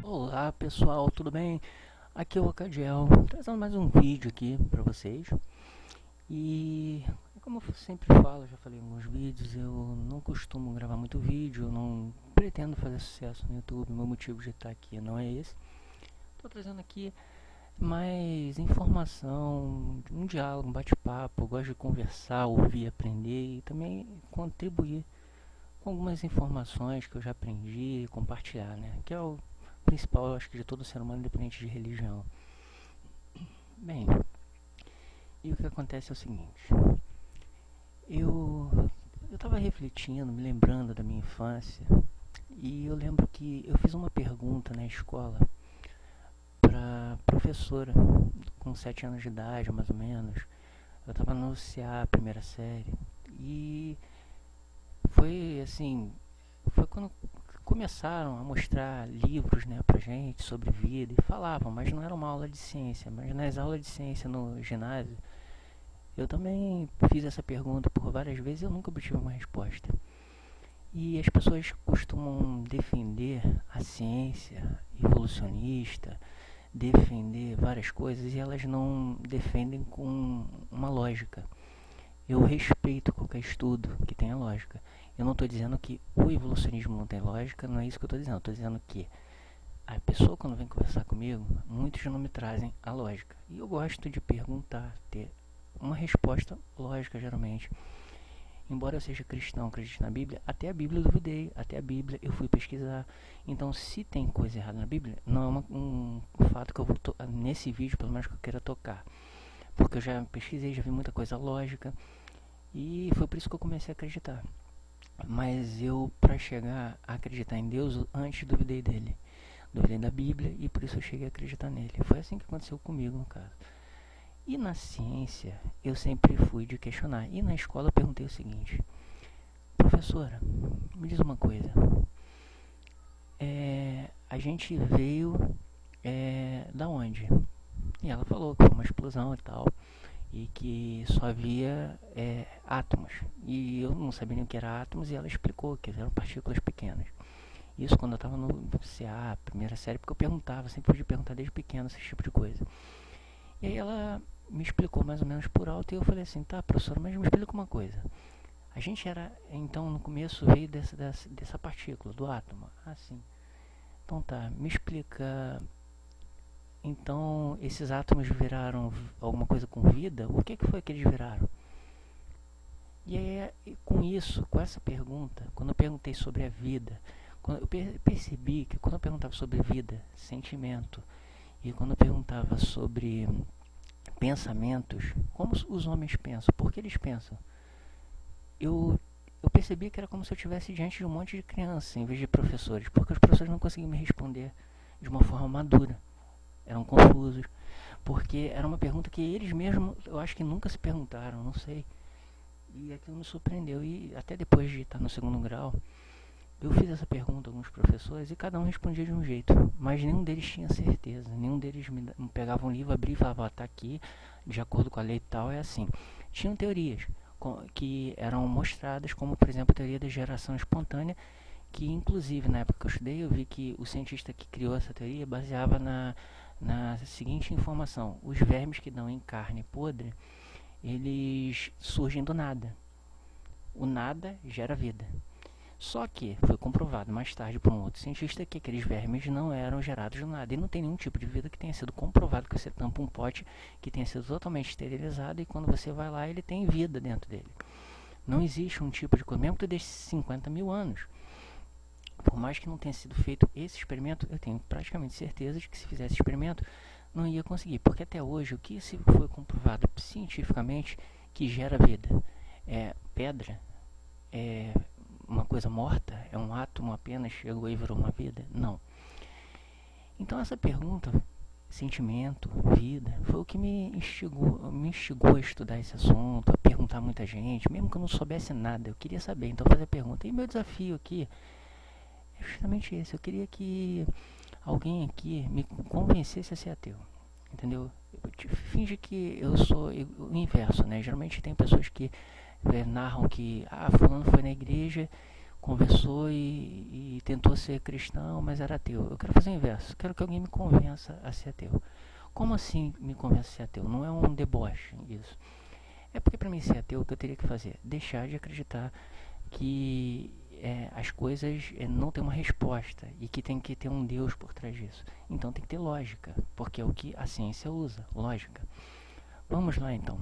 Olá pessoal, tudo bem? Aqui é o Cadiel, trazendo mais um vídeo aqui pra vocês. E como eu sempre falo, já falei em alguns vídeos, eu não costumo gravar muito vídeo, eu não pretendo fazer sucesso no YouTube, meu motivo de estar aqui não é esse. Tô trazendo aqui mais informação, um diálogo, um bate-papo, eu gosto de conversar, ouvir, aprender e também contribuir com algumas informações que eu já aprendi e compartilhar, né? Que é o principal, eu acho que de todo ser humano, independente de religião. Bem, e o que acontece é o seguinte, eu estava refletindo, me lembrando da minha infância, e eu lembro que eu fiz uma pergunta na escola para professora, com 7 anos de idade, mais ou menos. Eu estava no CA, primeira série, e foi assim, foi quando começaram a mostrar livros, né, pra gente sobre vida e falavam, mas não era uma aula de ciência. Mas nas aulas de ciência no ginásio, eu também fiz essa pergunta por várias vezes e eu nunca obtive uma resposta. E as pessoas costumam defender a ciência evolucionista, defender várias coisas, e elas não defendem com uma lógica. Eu respeito qualquer estudo que tenha lógica. Eu não estou dizendo que o evolucionismo não tem lógica, não é isso que eu estou dizendo. Eu estou dizendo que a pessoa, quando vem conversar comigo, muitos não me trazem a lógica. E eu gosto de perguntar, ter uma resposta lógica, geralmente. Embora eu seja cristão, acredite na Bíblia, até a Bíblia eu duvidei, até a Bíblia eu fui pesquisar. Então, se tem coisa errada na Bíblia, não é um fato que eu vou nesse vídeo, pelo menos que eu queira tocar. Porque eu já pesquisei, já vi muita coisa lógica, e foi por isso que eu comecei a acreditar. Mas eu, para chegar a acreditar em Deus, antes duvidei dele. Duvidei da Bíblia e por isso eu cheguei a acreditar nele. Foi assim que aconteceu comigo, no caso. E na ciência, eu sempre fui de questionar. E na escola eu perguntei o seguinte: professora, me diz uma coisa. A gente veio da onde? E ela falou que foi uma explosão e tal, e que só havia átomos. E eu não sabia nem o que era átomos, e ela explicou que eram partículas pequenas. Isso quando eu estava no CA, primeira série, porque eu perguntava, sempre fui perguntar desde pequeno esse tipo de coisa. E aí ela me explicou mais ou menos por alto, e eu falei assim: tá, professora, mas me explica uma coisa. A gente era, então, no começo veio dessa partícula, do átomo. Ah, sim. Então tá, me explica. Então, esses átomos viraram alguma coisa com vida? O que foi que eles viraram? E aí, com isso, com essa pergunta, quando eu perguntei sobre a vida, quando eu percebi que quando eu perguntava sobre vida, sentimento, e quando eu perguntava sobre pensamentos, como os homens pensam, por que eles pensam, eu percebi que era como se eu estivesse diante de um monte de crianças, em vez de professores, porque os professores não conseguiam me responder de uma forma madura. Eram confusos, porque era uma pergunta que eles mesmos, eu acho que nunca se perguntaram, não sei. E aquilo me surpreendeu, e até depois de estar no segundo grau, eu fiz essa pergunta a alguns professores e cada um respondia de um jeito, mas nenhum deles tinha certeza, nenhum deles me pegava um livro, abria e falava: tá aqui, de acordo com a lei e tal, é assim. Tinham teorias que eram mostradas, como por exemplo a teoria da geração espontânea, que inclusive na época que eu estudei eu vi que o cientista que criou essa teoria baseava na seguinte informação: os vermes que dão em carne podre, eles surgem do nada. O nada gera vida. Só que foi comprovado mais tarde por um outro cientista que aqueles vermes não eram gerados do nada. E não tem nenhum tipo de vida que tenha sido comprovado que você tampa um pote que tenha sido totalmente esterilizado e quando você vai lá ele tem vida dentro dele. Não existe um tipo de coisa, mesmo que desde 50 mil anos. Por mais que não tenha sido feito esse experimento, eu tenho praticamente certeza de que se fizesse experimento, não ia conseguir. Porque até hoje, o que se foi comprovado cientificamente que gera vida? É pedra? É uma coisa morta? É um átomo apenas chegou e virou uma vida? Não. Então essa pergunta, sentimento, vida, foi o que me instigou a estudar esse assunto, a perguntar a muita gente, mesmo que eu não soubesse nada, eu queria saber, então fazer a pergunta. E meu desafio aqui é justamente esse: eu queria que alguém aqui me convencesse a ser ateu, entendeu? finge que eu sou o inverso, né? Geralmente tem pessoas que narram que fulano foi na igreja, conversou e tentou ser cristão, mas era ateu. Eu quero fazer o inverso, quero que alguém me convença a ser ateu. Como assim me convence a ser ateu? Não é um deboche isso. É porque para mim ser ateu, o que eu teria que fazer? Deixar de acreditar que as coisas não têm uma resposta e que tem que ter um Deus por trás disso. Então tem que ter lógica, porque é o que a ciência usa, lógica. Vamos lá então.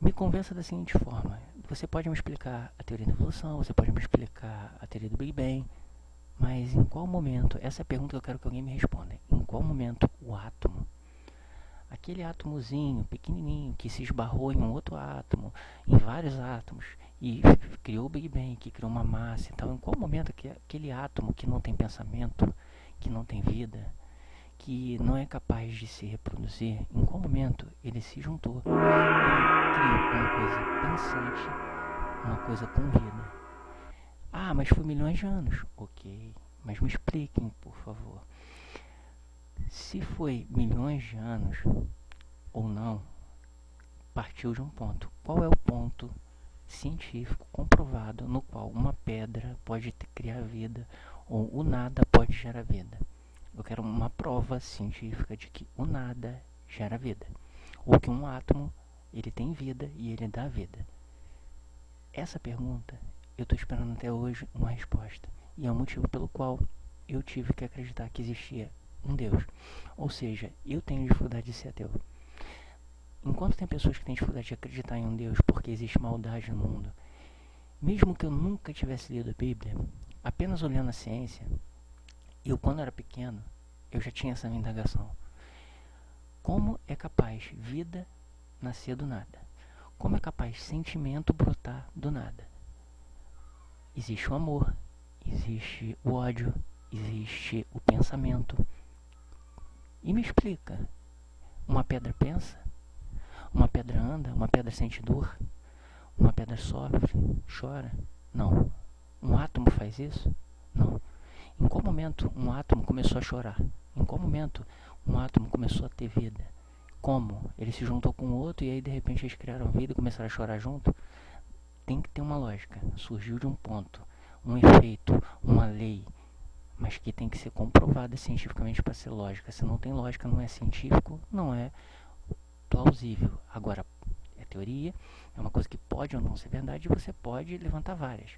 Me convença da seguinte forma: você pode me explicar a teoria da evolução, você pode me explicar a teoria do Big Bang, mas em qual momento, essa é a pergunta que eu quero que alguém me responda, em qual momento o átomo, aquele átomozinho pequenininho que se esbarrou em um outro átomo, em vários átomos, e criou o Big Bang, que criou uma massa e tal, em qual momento aquele átomo que não tem pensamento, que não tem vida, que não é capaz de se reproduzir, em qual momento ele se juntou e criou uma coisa pensante, uma coisa com vida? Mas foi milhões de anos. Ok, mas me expliquem, por favor. Se foi milhões de anos ou não, partiu de um ponto. Qual é o ponto científico comprovado no qual uma pedra pode criar vida ou o nada pode gerar vida? Eu quero uma prova científica de que o nada gera vida, ou que um átomo ele tem vida e ele dá vida. Essa pergunta eu estou esperando até hoje uma resposta, e é o motivo pelo qual eu tive que acreditar que existia um Deus. Ou seja, eu tenho dificuldade de ser ateu. Enquanto tem pessoas que têm dificuldade de acreditar em um Deus porque existe maldade no mundo, mesmo que eu nunca tivesse lido a Bíblia, apenas olhando a ciência, eu quando era pequeno, eu já tinha essa indagação. Como é capaz vida nascer do nada? Como é capaz sentimento brotar do nada? Existe o amor, existe o ódio, existe o pensamento. E me explica, uma pedra pensa? Uma pedra anda? Uma pedra sente dor? Uma pedra sofre? Chora? Não. Um átomo faz isso? Não. Em qual momento um átomo começou a chorar? Em qual momento um átomo começou a ter vida? Como? Ele se juntou com o outro e aí de repente eles criaram vida e começaram a chorar junto? Tem que ter uma lógica. Surgiu de um ponto, um efeito, uma lei, mas que tem que ser comprovada cientificamente para ser lógica. Se não tem lógica, não é científico, não é plausível. Agora, é teoria, é uma coisa que pode ou não ser verdade e você pode levantar várias.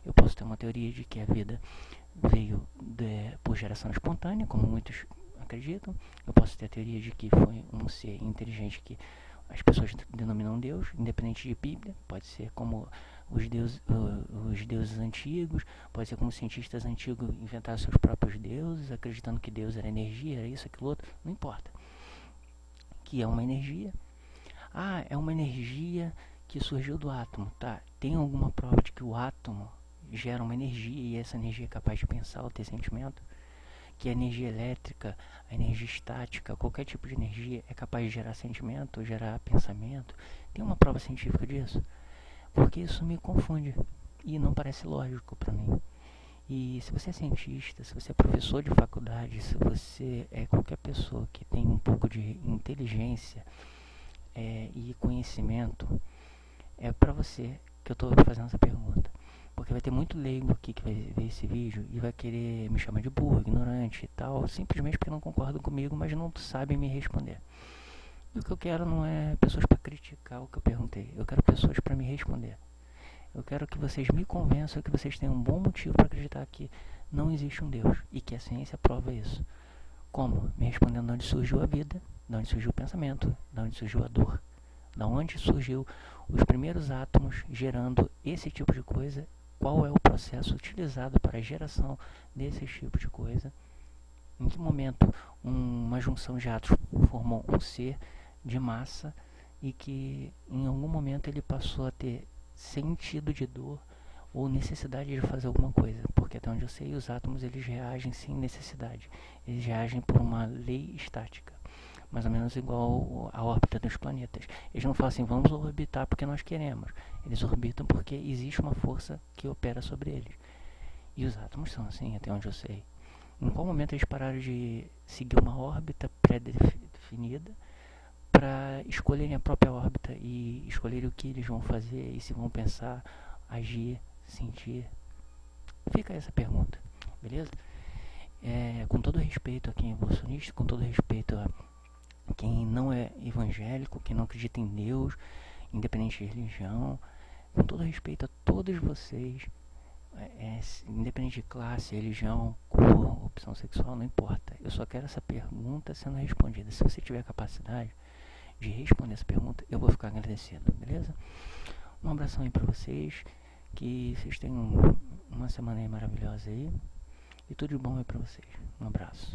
Eu posso ter uma teoria de que a vida veio por geração espontânea, como muitos acreditam. Eu posso ter a teoria de que foi um ser inteligente que as pessoas denominam Deus, independente de Bíblia. Pode ser como os deuses antigos, pode ser como cientistas antigos inventaram seus próprios deuses, acreditando que Deus era energia, era isso, aquilo outro, não importa. Que é uma energia. É uma energia que surgiu do átomo, tá? Tem alguma prova de que o átomo gera uma energia e essa energia é capaz de pensar ou ter sentimento? Que a energia elétrica, a energia estática, qualquer tipo de energia é capaz de gerar sentimento, gerar pensamento? Tem uma prova científica disso? Porque isso me confunde e não parece lógico para mim. E se você é cientista, se você é professor de faculdade, se você é qualquer pessoa que tem um pouco de inteligência e conhecimento, é para você que eu estou fazendo essa pergunta. Porque vai ter muito leigo aqui que vai ver esse vídeo e vai querer me chamar de burro, ignorante e tal, simplesmente porque não concordam comigo, mas não sabem me responder. E o que eu quero não é pessoas para criticar o que eu perguntei, eu quero pessoas para me responder. Eu quero que vocês me convençam que vocês têm um bom motivo para acreditar que não existe um Deus e que a ciência prova isso. Como? Me respondendo de onde surgiu a vida, de onde surgiu o pensamento, de onde surgiu a dor, de onde surgiu os primeiros átomos gerando esse tipo de coisa, qual é o processo utilizado para a geração desse tipo de coisa, em que momento uma junção de átomos formou um ser de massa e que em algum momento ele passou a ter sentido de dor ou necessidade de fazer alguma coisa, porque até onde eu sei os átomos eles reagem sem necessidade, eles reagem por uma lei estática, mais ou menos igual a órbita dos planetas. Eles não falam assim, vamos orbitar porque nós queremos, eles orbitam porque existe uma força que opera sobre eles, e os átomos são assim, até onde eu sei. Em qual momento eles pararam de seguir uma órbita definida para escolherem a própria órbita e escolherem o que eles vão fazer e se vão pensar, agir, sentir. Fica essa pergunta, beleza? Com todo respeito a quem é evolucionista, com todo respeito a quem não é evangélico, quem não acredita em Deus, independente de religião, com todo respeito a todos vocês, independente de classe, religião, cor, opção sexual, não importa. Eu só quero essa pergunta sendo respondida. Se você tiver capacidade de responder essa pergunta, eu vou ficar agradecido, beleza? Um abração aí pra vocês, que vocês tenham uma semana aí maravilhosa aí, e tudo de bom aí pra vocês. Um abraço.